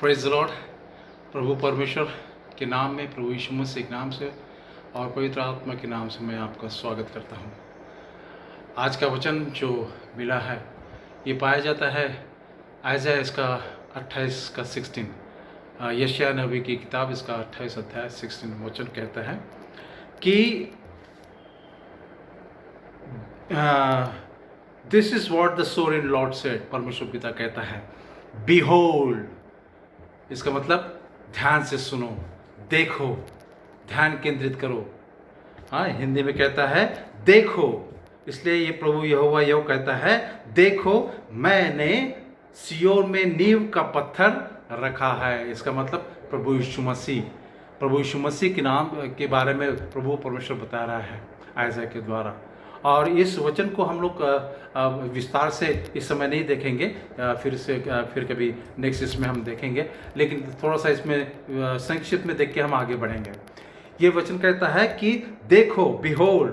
Praise the Lord. प्रभु परमेश्वर के नाम में, प्रभु यीशु मसीह के नाम से और पवित्र आत्मा के नाम से मैं आपका स्वागत करता हूँ। आज का वचन जो मिला है ये पाया जाता है आइज़ाया इसका 28 का 16, यशायाह नबी की किताब इसका 28 अध्याय 16 वचन कहता है कि this is what the sovereign Lord said. परमेश्वर पिता कहता है बीहोल्ड, इसका मतलब ध्यान से सुनो, देखो, ध्यान केंद्रित करो। हाँ, हिंदी में कहता है देखो, इसलिए ये प्रभु यहोवा यह कहता है देखो मैंने सियोन में नींव का पत्थर रखा है। इसका मतलब प्रभु यीशु मसीह के नाम के बारे में प्रभु परमेश्वर बता रहा है आइज़ाया के द्वारा। और इस वचन को हम लोग विस्तार से इस समय नहीं देखेंगे, फिर कभी नेक्स्ट इसमें हम देखेंगे, लेकिन थोड़ा सा इसमें संक्षिप्त में देख के हम आगे बढ़ेंगे। ये वचन कहता है कि देखो, बिहोल्ड,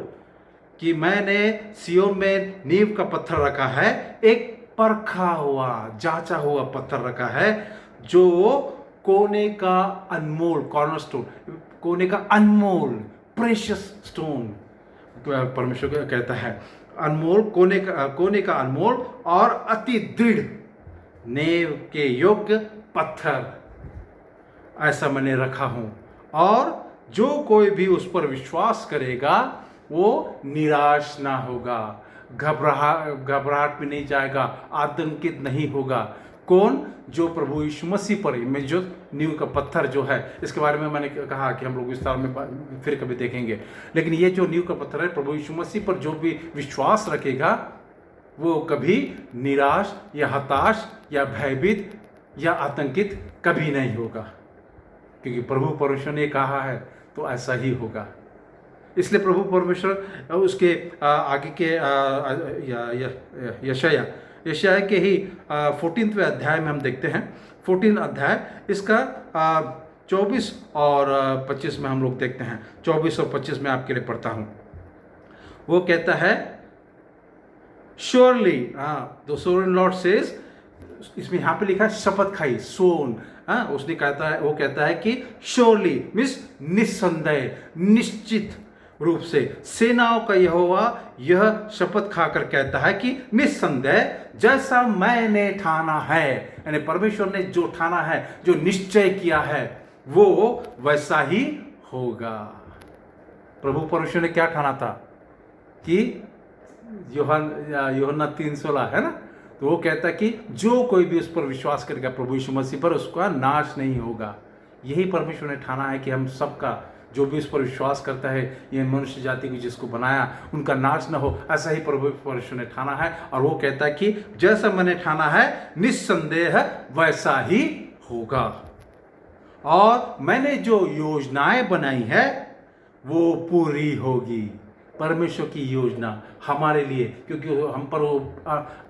कि मैंने सियोन में नींव का पत्थर रखा है, एक परखा हुआ जांचा हुआ पत्थर रखा है, जो कोने का अनमोल, कॉर्नरस्टोन, कोने का अनमोल प्रेशियस स्टोन, परमेश्वर कहता है अनमोल, कोने का अनमोल और अति दृढ़ नेव के योग्य पत्थर ऐसा मैंने रखा हूं, और जो कोई भी उस पर विश्वास करेगा वो निराश ना होगा, घबराहट में नहीं जाएगा, आतंकित नहीं होगा। कौन? जो प्रभु यीशु मसीह पर, में जो नींव का पत्थर जो है, इसके बारे में मैंने कहा कि हम लोग विस्तार में फिर कभी देखेंगे, लेकिन ये जो नींव का पत्थर है, प्रभु यीशु मसीह पर जो भी विश्वास रखेगा वो कभी निराश या हताश या भयभीत या आतंकित कभी नहीं होगा, क्योंकि प्रभु परमेश्वर ने कहा है तो ऐसा ही होगा। इसलिए प्रभु परमेश्वर उसके आगे के यशायाह के ही 14वें अध्याय में हम देखते हैं, 14 अध्याय इसका 24 और 25 में हम लोग देखते हैं। 24 और 25 में आपके लिए पढ़ता हूँ। वो कहता है surely, the sovereign Lord says, इसमें यहाँ पे लिखा है शपथ खाई, सोन, उसने कहता है, वो कहता है कि श्योरली मीन्स निस्संदेह, निश्चित रूप से, सेनाओं का यहोवा यह शपथ खाकर कहता है कि निस्संदेह जैसा मैंने ठाना है, यानी परमेश्वर ने जो ठाना है, जो निश्चय किया है, वो वैसा ही होगा। प्रभु परमेश्वर ने क्या ठाना था कि यूहन्ना 3:16 है ना, तो वो कहता है कि जो कोई भी उस पर विश्वास करेगा, प्रभु यीशु मसीह पर, उसका नाश नहीं होगा। यही परमेश्वर ने ठाना है कि हम सबका, जो भी उस पर विश्वास करता है, ये मनुष्य जाति को जिसको बनाया, उनका नाश न हो, ऐसा ही प्रभु परमेश्वर ने ठाना है। और वो कहता है कि जैसा मैंने ठाना है निस्संदेह वैसा ही होगा, और मैंने जो योजनाएं बनाई है वो पूरी होगी। परमेश्वर की योजना हमारे लिए, क्योंकि हम पर वो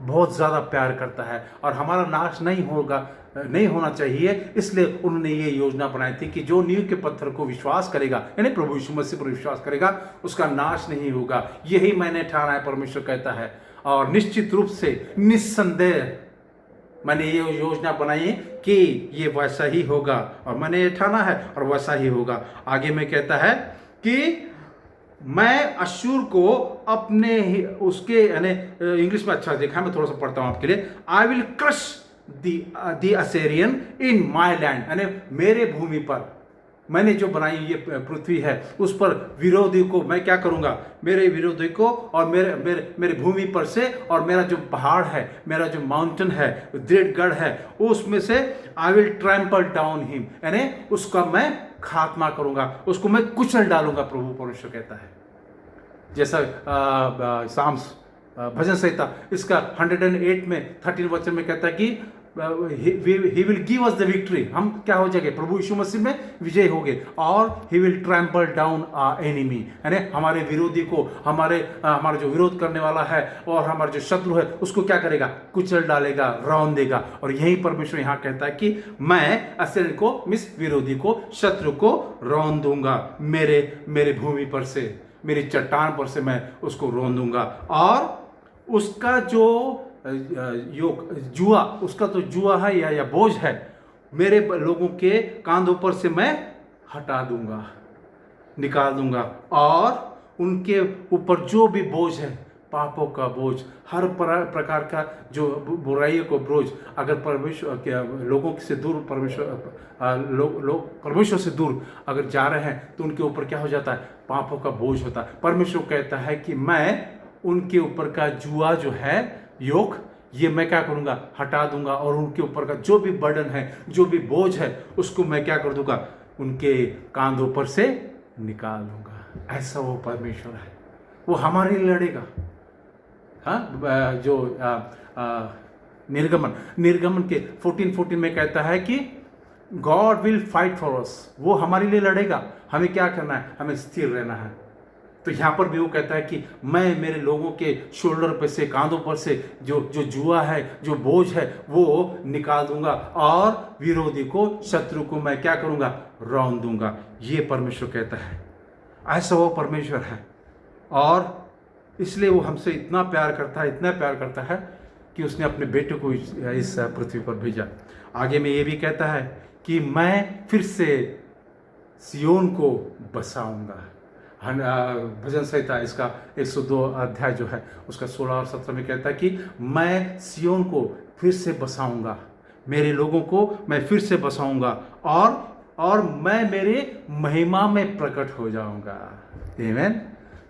बहुत ज़्यादा प्यार करता है और हमारा नाश नहीं होना चाहिए, इसलिए उन्होंने ये योजना बनाई थी कि जो नींव के पत्थर को विश्वास करेगा, यानी प्रभु यीशु मसीह पर विश्वास करेगा, उसका नाश नहीं होगा। यही मैंने ठाना है, परमेश्वर कहता है, और निश्चित रूप से निस्संदेह मैंने ये योजना बनाई कि ये वैसा ही होगा, और मैंने ये ठाना है और वैसा ही होगा। आगे में कहता है कि मैं अश्शूर को अपने ही, उसके, यानी इंग्लिश में अच्छा देखा, मैं थोड़ा सा पढ़ता हूं आपके लिए। I will crush the Assyrian in my land, यानी मेरे भूमि पर, मैंने जो बनाई ये पृथ्वी है, उस पर विरोधी को मैं क्या करूंगा, मेरे विरोधी को, और मेरे भूमि पर से, और मेरा जो पहाड़ है, मेरा जो माउंटेन है, दृढ़गढ़ है, उसमें से I will trample down him, यानी उसका मैं खात्मा करूंगा, उसको मैं कुचल डालूंगा। प्रभु परमेश्वर कहता है, जैसा साम्स भजन संहिता इसका 108 में 13 वचन में कहता है कि he will give us the victory, हम क्या हो जाएंगे, प्रभु यीशु मसीह में विजय हो गए, और he will trample down our enemy, यानी हमारे विरोधी को, हमारा जो विरोध करने वाला है और हमारा जो शत्रु है, उसको क्या करेगा, कुचल डालेगा, रौन देगा। और यही परमेश्वर यहाँ कहता है कि मैं असेर को, मिस विरोधी को, शत्रु को रौन दूंगा, मेरे भूमि पर से, मेरी चट्टान पर से मैं उसको रौन दूंगा, और उसका जो जुआ, उसका तो जुआ है या बोझ है, मेरे लोगों के कांधों पर से मैं हटा दूंगा, निकाल दूंगा, और उनके ऊपर जो भी बोझ है, पापों का बोझ, हर प्रकार का जो बुराइयों को बोझ, अगर परमेश्वर के लोगों से दूर लोग परमेश्वर से दूर अगर जा रहे हैं तो उनके ऊपर क्या हो जाता है? पापों का बोझ होता है। परमेश्वर कहता है कि मैं उनके ऊपर का जुआ जो है, योक, ये मैं क्या करूंगा? हटा दूंगा, और उनके ऊपर का जो भी बर्डन है, जो भी बोझ है, उसको मैं क्या कर दूंगा? उनके कांधों पर से निकाल दूंगा। ऐसा वो परमेश्वर है, वो हमारे लिए लड़ेगा। हाँ, जो निर्गमन के 14:14 में कहता है कि God will fight for us, वो हमारे लिए लड़ेगा। हमें क्या करना है? हमें स्थिर रहना है। तो यहाँ पर भी वो कहता है कि मैं मेरे लोगों के शोल्डर पर से, कांधों पर से जो जो जुआ है, जो बोझ है, वो निकाल दूंगा, और विरोधी को, शत्रु को मैं क्या करूंगा? रौंद दूंगा। ये परमेश्वर कहता है। ऐसा वो परमेश्वर है, और इसलिए वो हमसे इतना प्यार करता है, इतना प्यार करता है कि उसने अपने बेटे को इस पृथ्वी पर भेजा। आगे में ये भी कहता है कि मैं फिर से सियोन को बसाऊंगा। भजन संहिता इसका 102 अध्याय जो है उसका 16 और 17 में कहता है कि मैं सियोन को फिर से बसाऊंगा, मेरे लोगों को मैं फिर से बसाऊंगा, और मैं मेरे महिमा में प्रकट हो जाऊंगा। आमीन।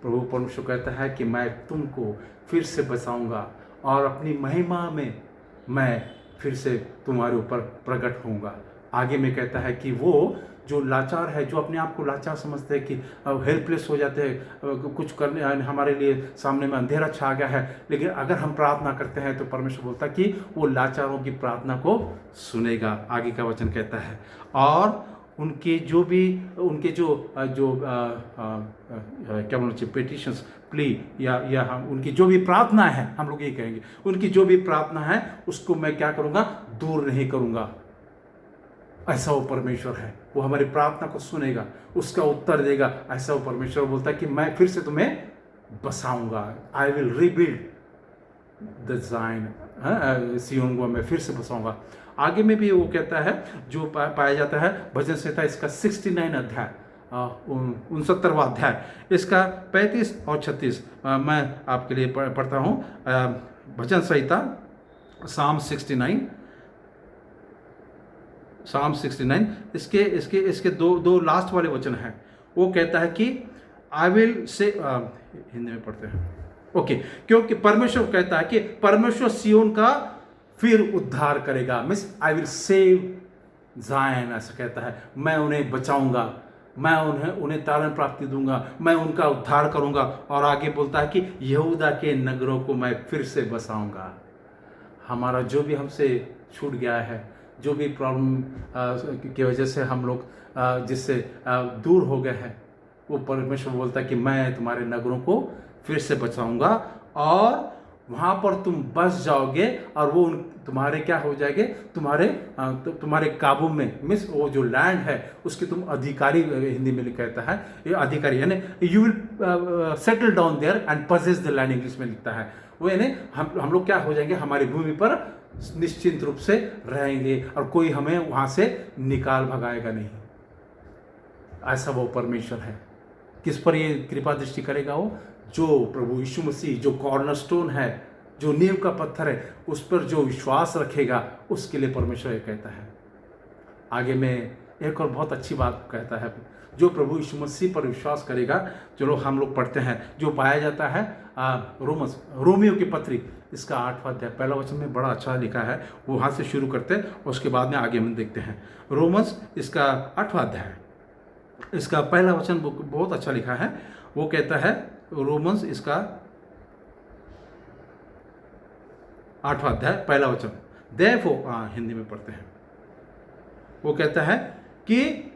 प्रभु परमेश्वर कहता है कि मैं तुमको फिर से बसाऊंगा, और अपनी महिमा में मैं फिर से तुम्हारे ऊपर प्रकट होऊंगा। आगे में कहता है कि वो जो लाचार है, जो अपने आप को लाचार समझते हैं कि हेल्पलेस हो जाते हैं, कुछ करने हमारे लिए सामने में अंधेरा छा गया है, लेकिन अगर हम प्रार्थना करते हैं तो परमेश्वर बोलता है कि वो लाचारों की प्रार्थना को सुनेगा। आगे का वचन कहता है, और उनके जो क्या बोलना चाहिए, पेटिशंस, प्ली, या हम उनकी जो भी प्रार्थना है, हम लोग ये कहेंगे, उनकी जो भी प्रार्थना है उसको मैं क्या करूँगा? दूर नहीं करूँगा। ऐसा वो परमेश्वर है, वो हमारी प्रार्थना को सुनेगा, उसका उत्तर देगा। ऐसा वो परमेश्वर बोलता है कि मैं फिर से तुम्हें बसाऊंगा। I will rebuild the Zion, सियोन को मैं फिर से बसाऊंगा। आगे में भी वो कहता है, जो पाया जाता है भजन संहिता इसका 69 अध्याय, 69वां अध्याय, इसका 35 और 36 मैं आपके लिए पढ़ता हूँ। भजन संहिता साम 69 इसके दो लास्ट वाले वचन हैं। वो कहता है कि आई विल से, हिंदी में पढ़ते हैं, ओके, क्योंकि परमेश्वर कहता है कि परमेश्वर सियोन का फिर उद्धार करेगा। Miss I will save Zion, ऐसा कहता है, मैं उन्हें बचाऊंगा, मैं उन्हें तारण प्राप्ति दूंगा, मैं उनका उद्धार करूंगा। और आगे बोलता है कि यहूदा के नगरों को मैं फिर से बसाऊंगा। हमारा जो भी हमसे छूट गया है, जो भी प्रॉब्लम की वजह से हम लोग जिससे दूर हो गए हैं, वो परमेश्वर बोलता है कि मैं तुम्हारे नगरों को फिर से बचाऊंगा, और वहाँ पर तुम बस जाओगे, और वो तुम्हारे क्या हो जाएंगे? तुम्हारे काबू में। मिस वो जो लैंड है उसके तुम अधिकारी, हिंदी में कहता है ये अधिकारी, यानी you will settle down there and possess the land, English में लिखता है वो, यानी हम लोग क्या हो जाएंगे? हमारी भूमि पर निश्चिंत रूप से रहेंगे, और कोई हमें वहाँ से निकाल भगाएगा नहीं। ऐसा वो परमेश्वर है। किस पर ये कृपा दृष्टि करेगा? वो जो प्रभु यीशु मसीह, जो कॉर्नरस्टोन है, जो नींव का पत्थर है, उस पर जो विश्वास रखेगा, उसके लिए परमेश्वर ये कहता है। आगे में एक और बहुत अच्छी बात कहता है, जो प्रभु यीशु मसीह पर विश्वास करेगा। चलो हम लोग पढ़ते हैं, जो पाया जाता है रोमियो की पत्री इसका 8वां अध्याय, पहला वचन में बड़ा अच्छा लिखा है, वो वहाँ से शुरू करते हैं, उसके बाद में आगे में देखते हैं। रोमन्स इसका 8वां अध्याय, इसका पहला वचन बहुत अच्छा लिखा है। वो कहता है, रोमन्स इसका 8वां अध्याय पहला वचन, देयरफॉर, हिंदी में पढ़ते हैं। वो कहता है कि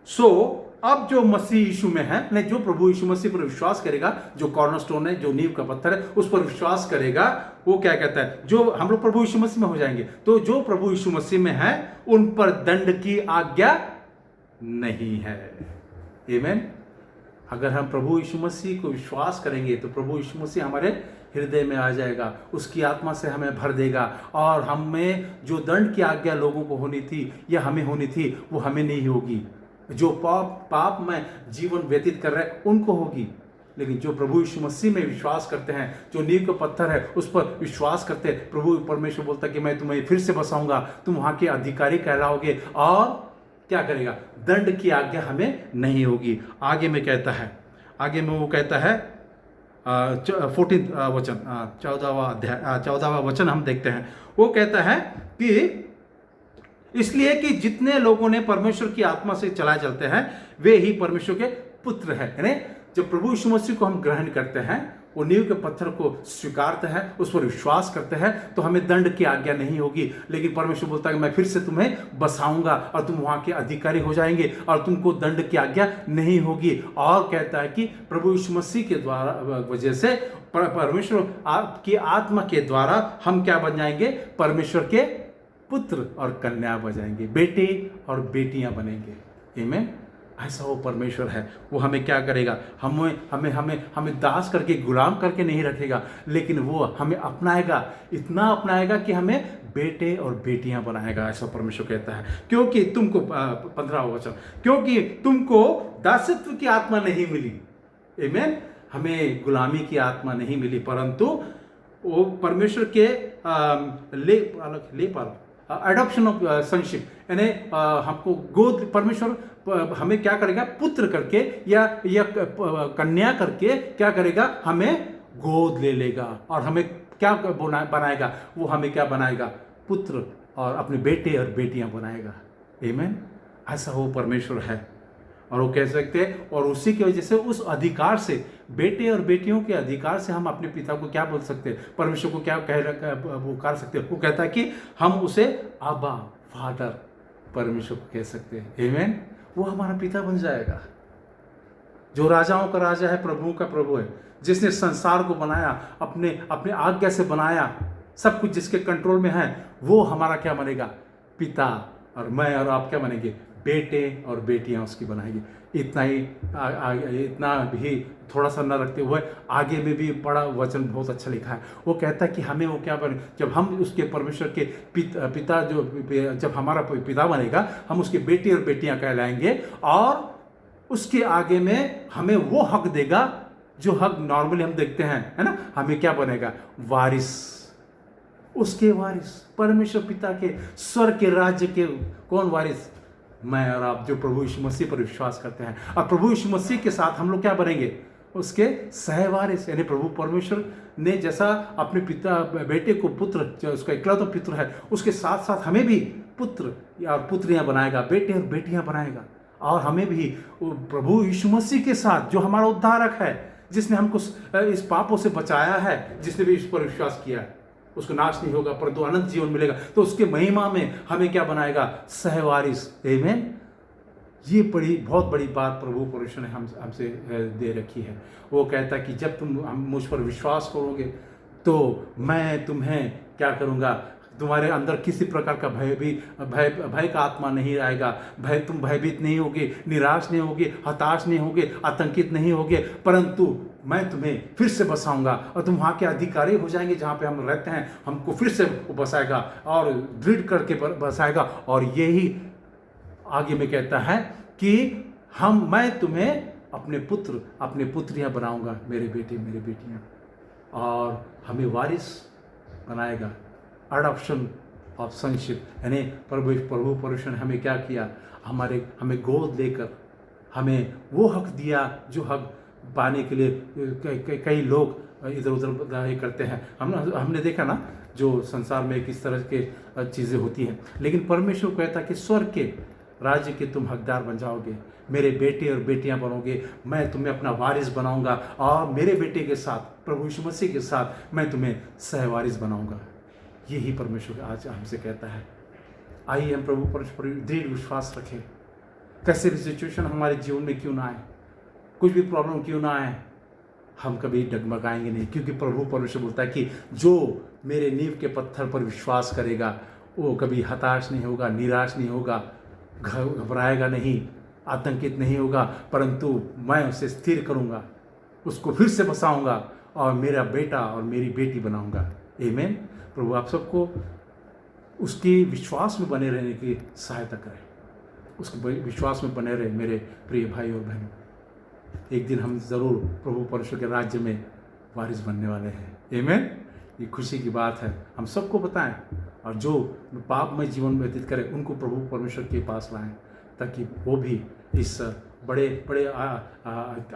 सो अब जो मसीह यीशु में है, नहीं, जो प्रभु यीशु मसीह पर विश्वास करेगा, जो कॉर्नरस्टोन है, जो नींव का पत्थर है, उस पर विश्वास करेगा, वो क्या कहता है? जो हम लोग प्रभु यीशु मसीह में हो जाएंगे, तो जो प्रभु यीशु मसीह में है उन पर दंड की आज्ञा नहीं है। आमीन। अगर हम प्रभु यीशु मसीह को विश्वास करेंगे तो प्रभु यीशु मसीह हमारे हृदय में आ जाएगा, उसकी आत्मा से हमें भर देगा, और हमें जो दंड की आज्ञा लोगों को होनी थी या हमें होनी थी वो हमें नहीं होगी। जो पाप में जीवन व्यतीत कर रहे हैं उनको होगी, लेकिन जो प्रभु यीशु मसीह में विश्वास करते हैं, जो नींव का पत्थर है उस पर विश्वास करते हैं, प्रभु परमेश्वर बोलता है कि मैं तुम्हें फिर से बसाऊंगा, तुम वहाँ के अधिकारी कहलाओगे, और क्या करेगा, दंड की आज्ञा हमें नहीं होगी। आगे में कहता है, आगे में वो कहता है 14 वचन, 14वां वचन हम देखते हैं। वो कहता है कि इसलिए कि जितने लोगों ने परमेश्वर की आत्मा से चलाए चलते हैं वे ही परमेश्वर के पुत्र हैं। यानी जब प्रभु यीशु मसीह को हम ग्रहण करते हैं, वो नींव के पत्थर को स्वीकारते हैं, उस पर विश्वास करते हैं, तो हमें दंड की आज्ञा नहीं होगी। लेकिन परमेश्वर बोलता है कि मैं फिर से तुम्हें बसाऊंगा और तुम वहां के अधिकारी हो जाएंगे और तुमको दंड की आज्ञा नहीं होगी। और कहता है कि प्रभु यीशु मसीह के द्वारा वजह से परमेश्वर की आत्मा के द्वारा हम क्या बन जाएंगे, परमेश्वर के पुत्र और कन्या बन जाएंगे, बेटे और बेटियां बनेंगे। आमीन। ऐसा वो परमेश्वर है, वो हमें क्या करेगा, हमें हमें हमें हमें दास करके गुलाम करके नहीं रखेगा, लेकिन वो हमें अपनाएगा, इतना अपनाएगा कि हमें बेटे और बेटियां बनाएगा। ऐसा परमेश्वर कहता है। क्योंकि तुमको 15वां वचन, क्योंकि तुमको दासत्व की आत्मा नहीं मिली। आमीन। हमें गुलामी की आत्मा नहीं मिली, परंतु वो परमेश्वर के एडॉप्शन ऑफ सनशिप, यानी हमको गोद, परमेश्वर हमें क्या करेगा, पुत्र करके या कन्या करके क्या करेगा, हमें गोद ले लेगा और हमें क्या बनाएगा, वो हमें क्या बनाएगा, पुत्र और अपने बेटे और बेटियां बनाएगा। आमीन। ऐसा वो परमेश्वर है। और वो कह सकते हैं, और उसी की वजह से उस अधिकार से, बेटे और बेटियों के अधिकार से हम अपने पिता को क्या बोल सकते हैं, परमेश्वर को क्या वो कर सकते हैं। वो कहता है कि हम उसे आबा फादर परमेश्वर को कह सकते हैं। आमीन। वो हमारा पिता बन जाएगा, जो राजाओं का राजा है, प्रभुओं का प्रभु है, जिसने संसार को बनाया, अपने अपने आज्ञा से बनाया, सब कुछ जिसके कंट्रोल में है, वो हमारा क्या बनेगा, पिता। और मैं और आप क्या बनेंगे, बेटे और बेटियां उसकी बनाएगी। इतना ही इतना भी थोड़ा सा न रखते हुए आगे में भी बड़ा वचन बहुत अच्छा लिखा है। वो कहता है कि हमें वो क्या बने, जब हम उसके परमेश्वर के पिता जो जब हमारा पिता बनेगा, हम उसके बेटे और बेटियां कहलाएंगे, और उसके आगे में हमें वो हक देगा जो हक नॉर्मली हम देखते हैं, है ना। हमें क्या बनेगा, वारिस, उसके वारिस, परमेश्वर पिता के स्वर्ग के राज्य के कौन वारिस, मैं और आप, जो प्रभु यीशु मसीह पर विश्वास करते हैं। और प्रभु यीशु मसीह के साथ हम लोग क्या बनेंगे, उसके सहवारिस। यानी प्रभु परमेश्वर ने जैसा अपने पिता बेटे को पुत्र, जो उसका इकलौता पुत्र है, उसके साथ साथ हमें भी पुत्र और पुत्रियां बनाएगा, बेटे और बेटियां बनाएगा। और हमें भी प्रभु यीशु मसीह के साथ, जो हमारा उद्धारक है, जिसने हमको इस पापों से बचाया है, जिसने भी इस पर विश्वास किया, उसको नाश नहीं होगा परंतु अनंत जीवन मिलेगा, तो उसके महिमा में हमें क्या बनाएगा, सहवारिस। आमीन। ये बहुत बड़ी बात प्रभु परमेश्वर ने हमसे दे रखी है। वो कहता है कि जब तुम मुझ पर विश्वास करोगे तो मैं तुम्हें क्या करूँगा, तुम्हारे अंदर किसी प्रकार का भय का आत्मा नहीं आएगा, तुम भयभीत नहीं होगे, निराश नहीं होगे, हताश नहीं होगे, आतंकित नहीं होगे, परंतु मैं तुम्हें फिर से बसाऊंगा और तुम वहाँ के अधिकारी हो जाएंगे, जहाँ पे हम रहते हैं, हमको फिर से बसाएगा और दृढ़ करके बसाएगा। और यही आगे में कहता है कि मैं तुम्हें अपने पुत्र, अपने पुत्रियाँ बनाऊंगा, मेरे बेटे, मेरी बेटियाँ, और हमें वारिस बनाएगा। अडॉप्शन ऑफ सनशिप, यानी प्रभु परमेश्वर ने हमें क्या किया, हमें गोद लेकर हमें वो हक दिया जो हक पाने के लिए कई लोग इधर उधर करते हैं। हमने देखा ना, जो संसार में किस तरह के चीज़ें होती हैं, लेकिन परमेश्वर कहता है कि स्वर्ग के राज्य के तुम हकदार बन जाओगे, मेरे बेटे और बेटियां बनोगे, मैं तुम्हें अपना वारिस बनाऊंगा, और मेरे बेटे के साथ, प्रभु यीशु मसीह के साथ, मैं तुम्हें सहवारिस बनाऊंगा। यही परमेश्वर आज हमसे कहता है। आइए हम प्रभु परमेश्वर पर दृढ़ विश्वास रखें। कैसे भी सिचुएशन हमारे जीवन में क्यों ना आए, कुछ भी प्रॉब्लम क्यों ना आए, हम कभी डगमगाएंगे नहीं, क्योंकि प्रभु परमेश्वर बोलता है कि जो मेरे नींव के पत्थर पर विश्वास करेगा वो कभी हताश नहीं होगा, निराश नहीं होगा, घबराएगा नहीं, आतंकित नहीं होगा, परंतु मैं उसे स्थिर करूंगा, उसको फिर से बसाऊंगा और मेरा बेटा और मेरी बेटी बनाऊंगा। आमीन। प्रभु आप सबको उसके विश्वास में बने रहने की सहायता करें, उसके विश्वास में बने रहे मेरे प्रिय भाई और बहनों। एक दिन हम ज़रूर प्रभु परमेश्वर के राज्य में वारिस बनने वाले हैं। आमीन। ये खुशी की बात है, हम सबको बताएं, और जो पापमय जीवन व्यतीत करें उनको प्रभु परमेश्वर के पास लाएं, ताकि वो भी इस बड़े बड़े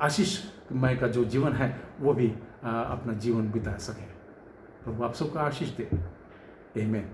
आशीषमय का जो जीवन है वो भी अपना जीवन बिता सकें। प्रभु आप सबको आशीष दे। आमीन।